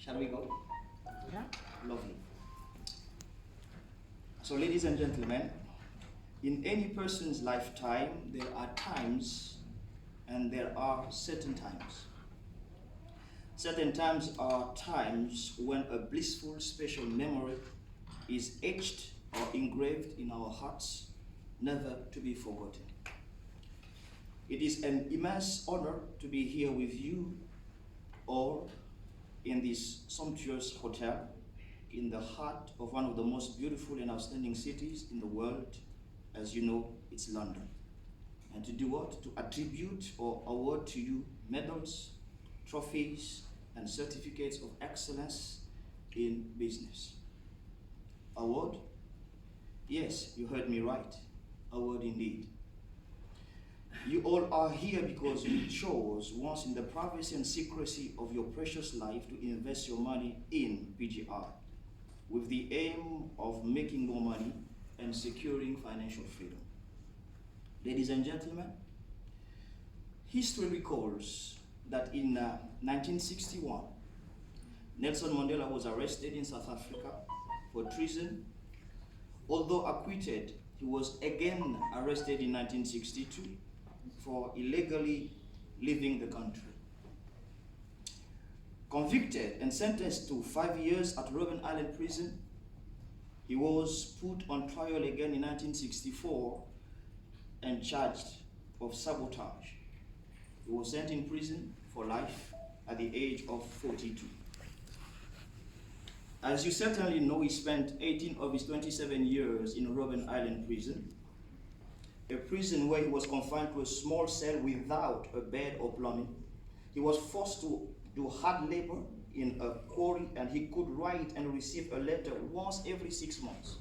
Shall we go? Yeah. Lovely. So, ladies and gentlemen, in any person's lifetime, there are times and there are certain times. Certain times are times when a blissful, special memory is etched or engraved in our hearts, never to be forgotten. It is an immense honor to be here with you all in this sumptuous hotel in the heart of one of the most beautiful and outstanding cities in the world. As you know, it's London. And to do what? To attribute or award to you medals, trophies, and certificates of excellence in business. Award? Yes, you heard me right. Award indeed. You all are here because you chose, once in the privacy and secrecy of your precious life, to invest your money in PGI with the aim of making more money and securing financial freedom. Ladies and gentlemen, history recalls that in 1961, Nelson Mandela was arrested in South Africa for treason. Although acquitted, he was again arrested in 1962 for illegally leaving the country. Convicted and sentenced to 5 years at Robben Island prison, he was put on trial again in 1964 and charged of sabotage. He was sent in prison for life at the age of 42. As you certainly know, he spent 18 of his 27 years in Robben Island prison, a prison where he was confined to a small cell without a bed or plumbing. He was forced to do hard labor in a quarry, and he could write and receive a letter once every 6 months.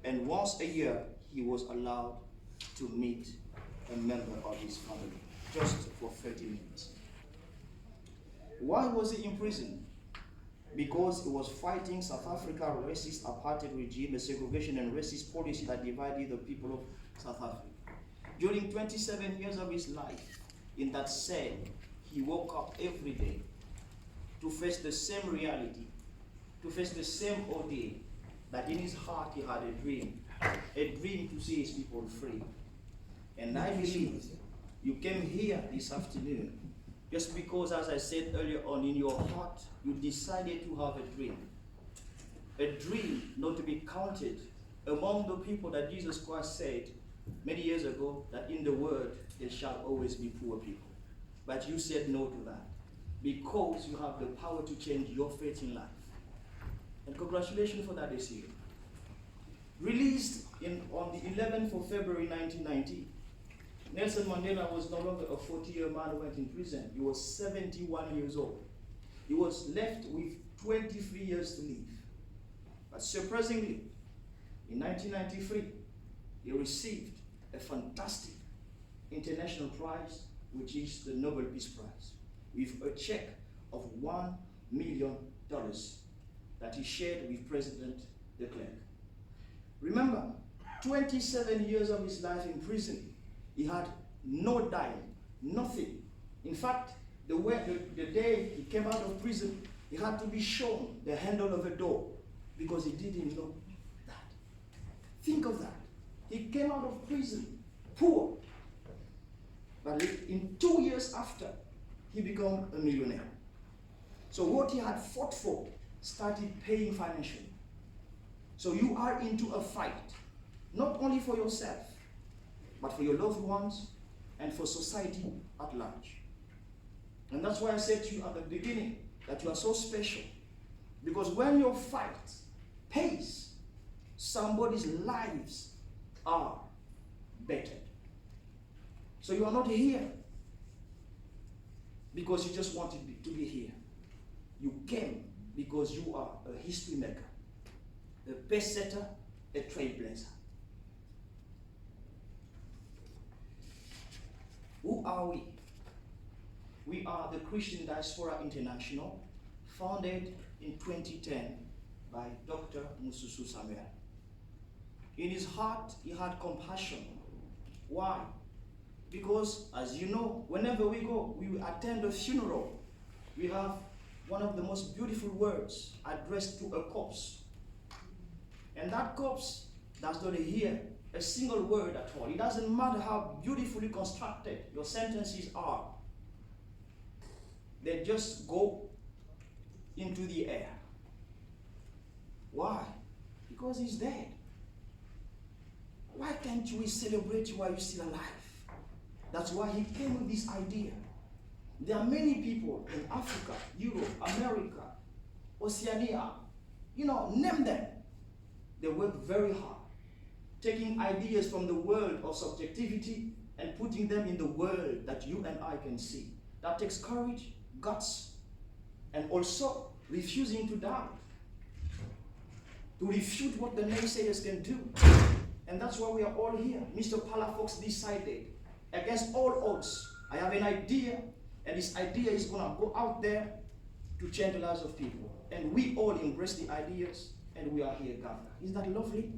And once a year, he was allowed to meet a member of his family, just for 30 minutes. Why was he in prison? Because he was fighting South Africa's racist apartheid regime, a segregation and racist policy that divided the people of South Africa. During 27 years of his life in that cell, he woke up every day to face the same reality, to face the same ordeal, that in his heart he had a dream to see his people free. And I believe you came here this afternoon just because, as I said earlier on, in your heart, you decided to have a dream not to be counted among the people that Jesus Christ said many years ago that in the world there shall always be poor people. But you said no to that because you have the power to change your fate in life. And congratulations for that decision. Released on the 11th of February 1990, Nelson Mandela was no longer a 40-year man who went in prison. He was 71 years old. He was left with 23 years to live. But surprisingly, in 1993, he received a fantastic international prize, which is the Nobel Peace Prize, with a check of $1 million that he shared with President de Klerk. Remember, 27 years of his life in prison, he had no dime, nothing. In fact, the day he came out of prison, he had to be shown the handle of a door because he didn't know that. Think of that. He came out of prison poor, but in 2 years after, he became a millionaire. So what he had fought for started paying financially. So you are into a fight, not only for yourself, but for your loved ones and for society at large. And that's why I said to you at the beginning that you are so special. Because when your fight pays, somebody's lives are bettered. So you are not here because you just wanted to be here. You came because you are a history maker, a pace setter, a trailblazer. Who are we? We are the Christian Diaspora International, founded in 2010 by Dr. Mususu Samuel. In his heart, he had compassion. Why? Because, as you know, whenever we go, we attend a funeral. We have one of the most beautiful words addressed to a corpse. And that corpse does not hear a single word at all. It doesn't matter how beautifully constructed your sentences are. They just go into the air. Why? Because he's dead. Why can't we celebrate you while you're still alive? That's why he came with this idea. There are many people in Africa, Europe, America, Oceania, name them. They work very hard, taking ideas from the world of subjectivity and putting them in the world that you and I can see. That takes courage, guts, and also refusing to doubt, to refute what the naysayers can do. And that's why we are all here. Mr. Palafox decided, against all odds, I have an idea, and this idea is going to go out there to change the lives of people. And we all embrace the ideas, and we are here gathered. Isn't that lovely?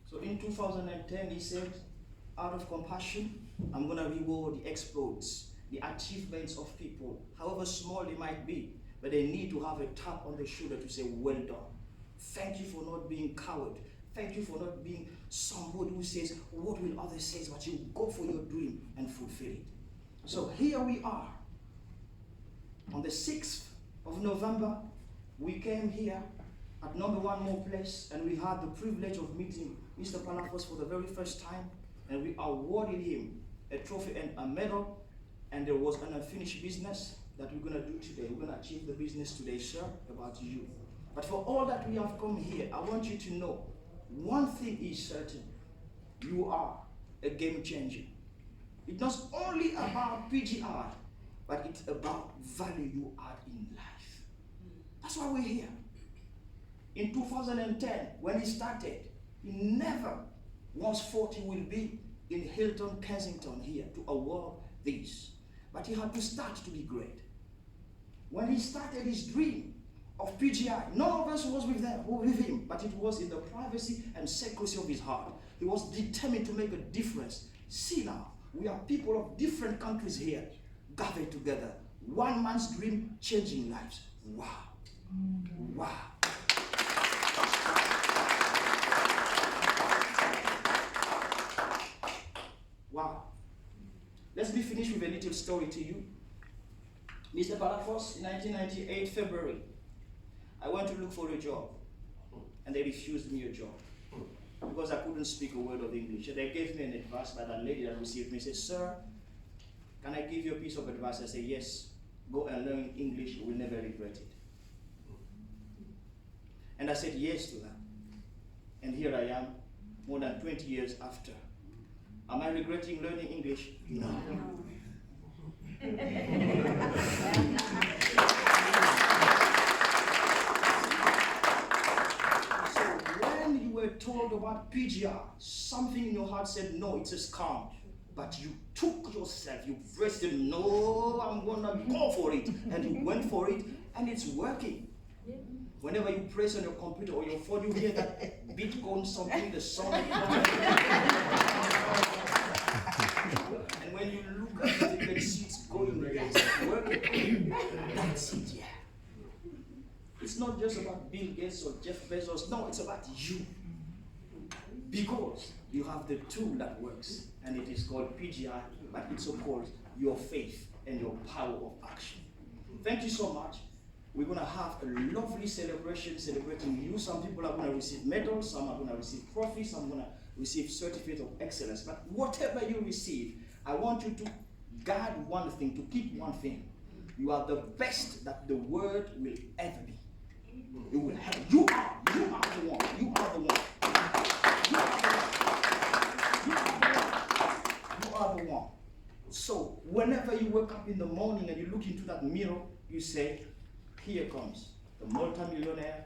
So in 2010, he said, out of compassion, I'm going to reward the exploits, the achievements of people, however small they might be, but they need to have a tap on the shoulder to say, well done. Thank you for not being coward. Thank you for not being somebody who says, what will others say, but you go for your dream and fulfill it. So here we are. On the 6th of November, we came here at number 1 More Place, and we had the privilege of meeting Mr. Palafos for the very first time, and we awarded him a trophy and a medal, and there was an unfinished business that we're going to do today. We're going to achieve the business today, sir, about you. But for all that we have come here, I want you to know, one thing is certain. You are a game changer. It's not only about PGR, but it's about value you add in life. That's why we're here. In 2010, when he started, he never once thought he will be in Hilton, Kensington here to award this. But he had to start to be great. When he started his dream of PGI, none of us was with him, but it was in the privacy and secrecy of his heart. He was determined to make a difference. See now, we are people of different countries here, gathered together. One man's dream, changing lives. Wow. Wow. Wow. Let's be finished with a little story to you. Mr. Palafos, in 1998, February, I went to look for a job, and they refused me a job because I couldn't speak a word of English. And they gave me an advice by that lady that received me. Said, sir, can I give you a piece of advice? I said, yes, go and learn English, you will never regret it. And I said yes to that. And here I am, more than 20 years after. Am I regretting learning English? No. So when you were told about PGR, something in your heart said, no, it's a scam. But you took yourself, you pressed it, no, I'm gonna go for it. And you went for it, and it's working. Whenever you press on your computer or your phone, you hear that Bitcoin something, the song. And when you look at it, you see it's going there, it's working. That's it, yeah. It's not just about Bill Gates or Jeff Bezos. No, it's about you. Because you have the tool that works, and it is called PGI, but it's of course your faith and your power of action. Thank you so much. We're going to have a lovely celebration celebrating you. Some people are going to receive medals, some are going to receive trophies, some are going to receive certificate of excellence. But whatever you receive, I want you to guard one thing, to keep one thing. You are the best that the world will ever be. It will help. You are the one. You are the one. You are the one. So whenever you wake up in the morning and you look into that mirror, you say, here comes the multimillionaire,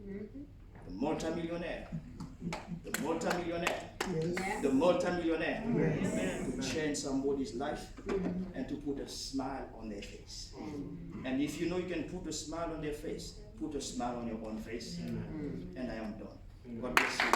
the multimillionaire, the multimillionaire, the multimillionaire, to change somebody's life and to put a smile on their face. And if you know you can put a smile on their face, put a smile on your own face. And I am done. God bless you.